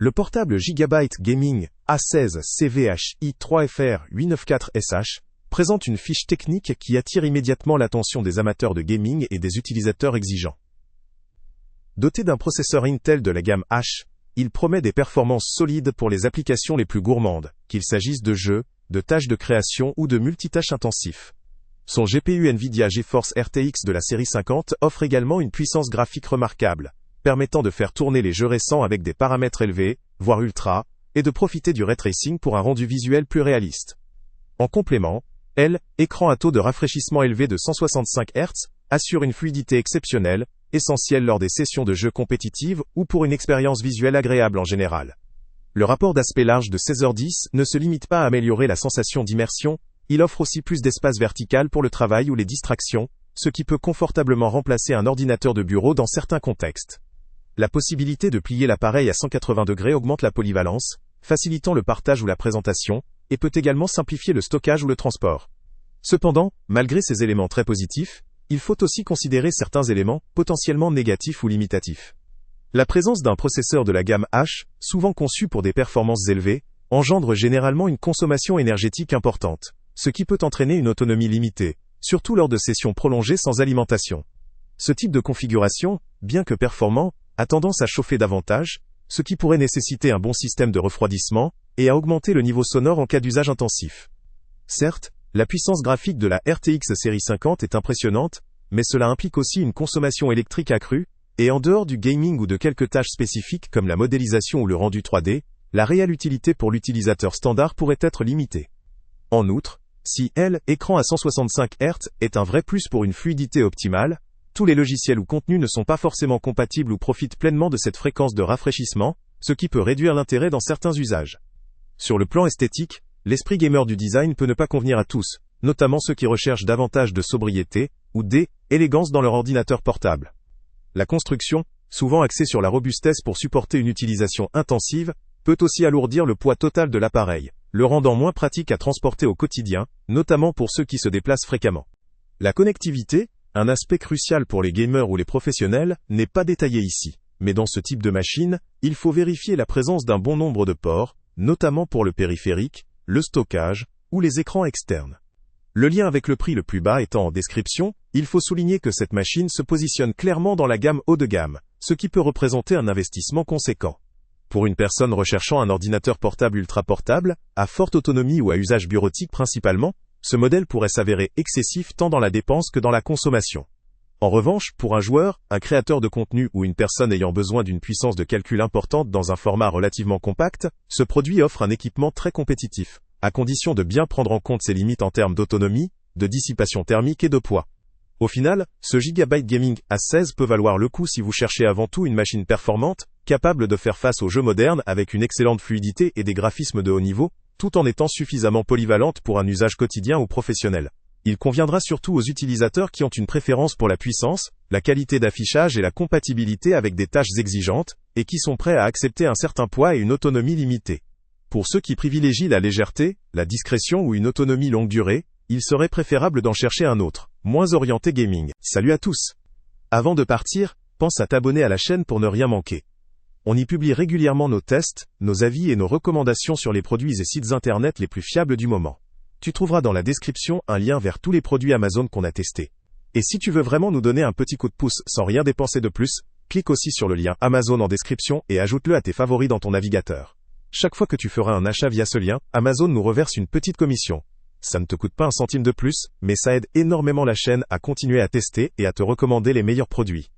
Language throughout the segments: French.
Le portable Gigabyte Gaming A16 CVHI 3FR 894SH présente une fiche technique qui attire immédiatement l'attention des amateurs de gaming et des utilisateurs exigeants. Doté d'un processeur Intel de la gamme H, il promet des performances solides pour les applications les plus gourmandes, qu'il s'agisse de jeux, de tâches de création ou de multitâches intensifs. Son GPU Nvidia GeForce RTX de la série 50 offre également une puissance graphique remarquable, permettant de faire tourner les jeux récents avec des paramètres élevés, voire ultra, et de profiter du ray tracing pour un rendu visuel plus réaliste. En complément, écran à taux de rafraîchissement élevé de 165 Hz, assure une fluidité exceptionnelle, essentielle lors des sessions de jeux compétitives ou pour une expérience visuelle agréable en général. Le rapport d'aspect large de 16h10 ne se limite pas à améliorer la sensation d'immersion, il offre aussi plus d'espace vertical pour le travail ou les distractions, ce qui peut confortablement remplacer un ordinateur de bureau dans certains contextes. La possibilité de plier l'appareil à 180 degrés augmente la polyvalence, facilitant le partage ou la présentation, et peut également simplifier le stockage ou le transport. Cependant, malgré ces éléments très positifs, il faut aussi considérer certains éléments potentiellement négatifs ou limitatifs. La présence d'un processeur de la gamme H, souvent conçu pour des performances élevées, engendre généralement une consommation énergétique importante, ce qui peut entraîner une autonomie limitée, surtout lors de sessions prolongées sans alimentation. Ce type de configuration, bien que performant, a tendance à chauffer davantage, ce qui pourrait nécessiter un bon système de refroidissement, et à augmenter le niveau sonore en cas d'usage intensif. Certes, la puissance graphique de la RTX série 50 est impressionnante, mais cela implique aussi une consommation électrique accrue, et en dehors du gaming ou de quelques tâches spécifiques comme la modélisation ou le rendu 3D, la réelle utilité pour l'utilisateur standard pourrait être limitée. En outre, si écran à 165 Hz est un vrai plus pour une fluidité optimale, tous les logiciels ou contenus ne sont pas forcément compatibles ou profitent pleinement de cette fréquence de rafraîchissement, ce qui peut réduire l'intérêt dans certains usages. Sur le plan esthétique, l'esprit gamer du design peut ne pas convenir à tous, notamment ceux qui recherchent davantage de sobriété ou d'élégance dans leur ordinateur portable. La construction, souvent axée sur la robustesse pour supporter une utilisation intensive, peut aussi alourdir le poids total de l'appareil, le rendant moins pratique à transporter au quotidien, notamment pour ceux qui se déplacent fréquemment. La connectivité, un aspect crucial pour les gamers ou les professionnels, n'est pas détaillé ici, mais dans ce type de machine, il faut vérifier la présence d'un bon nombre de ports, notamment pour le périphérique, le stockage ou les écrans externes. Le lien avec le prix le plus bas étant en description, il faut souligner que cette machine se positionne clairement dans la gamme haut de gamme, ce qui peut représenter un investissement conséquent. Pour une personne recherchant un ordinateur portable ultra portable, à forte autonomie ou à usage bureautique principalement, ce modèle pourrait s'avérer excessif tant dans la dépense que dans la consommation. En revanche, pour un joueur, un créateur de contenu ou une personne ayant besoin d'une puissance de calcul importante dans un format relativement compact, ce produit offre un équipement très compétitif, à condition de bien prendre en compte ses limites en termes d'autonomie, de dissipation thermique et de poids. Au final, ce Gigabyte Gaming A16 peut valoir le coup si vous cherchez avant tout une machine performante, capable de faire face aux jeux modernes avec une excellente fluidité et des graphismes de haut niveau, tout en étant suffisamment polyvalente pour un usage quotidien ou professionnel. Il conviendra surtout aux utilisateurs qui ont une préférence pour la puissance, la qualité d'affichage et la compatibilité avec des tâches exigeantes, et qui sont prêts à accepter un certain poids et une autonomie limitée. Pour ceux qui privilégient la légèreté, la discrétion ou une autonomie longue durée, il serait préférable d'en chercher un autre, moins orienté gaming. Salut à tous! Avant de partir, pense à t'abonner à la chaîne pour ne rien manquer. On y publie régulièrement nos tests, nos avis et nos recommandations sur les produits et sites internet les plus fiables du moment. Tu trouveras dans la description un lien vers tous les produits Amazon qu'on a testés. Et si tu veux vraiment nous donner un petit coup de pouce sans rien dépenser de plus, clique aussi sur le lien Amazon en description et ajoute-le à tes favoris dans ton navigateur. Chaque fois que tu feras un achat via ce lien, Amazon nous reverse une petite commission. Ça ne te coûte pas un centime de plus, mais ça aide énormément la chaîne à continuer à tester et à te recommander les meilleurs produits.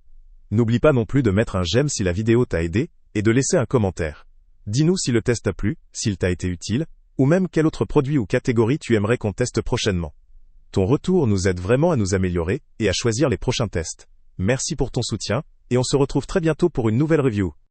N'oublie pas non plus de mettre un j'aime si la vidéo t'a aidé, et de laisser un commentaire. Dis-nous si le test t'a plu, s'il t'a été utile, ou même quel autre produit ou catégorie tu aimerais qu'on teste prochainement. Ton retour nous aide vraiment à nous améliorer, et à choisir les prochains tests. Merci pour ton soutien, et on se retrouve très bientôt pour une nouvelle review.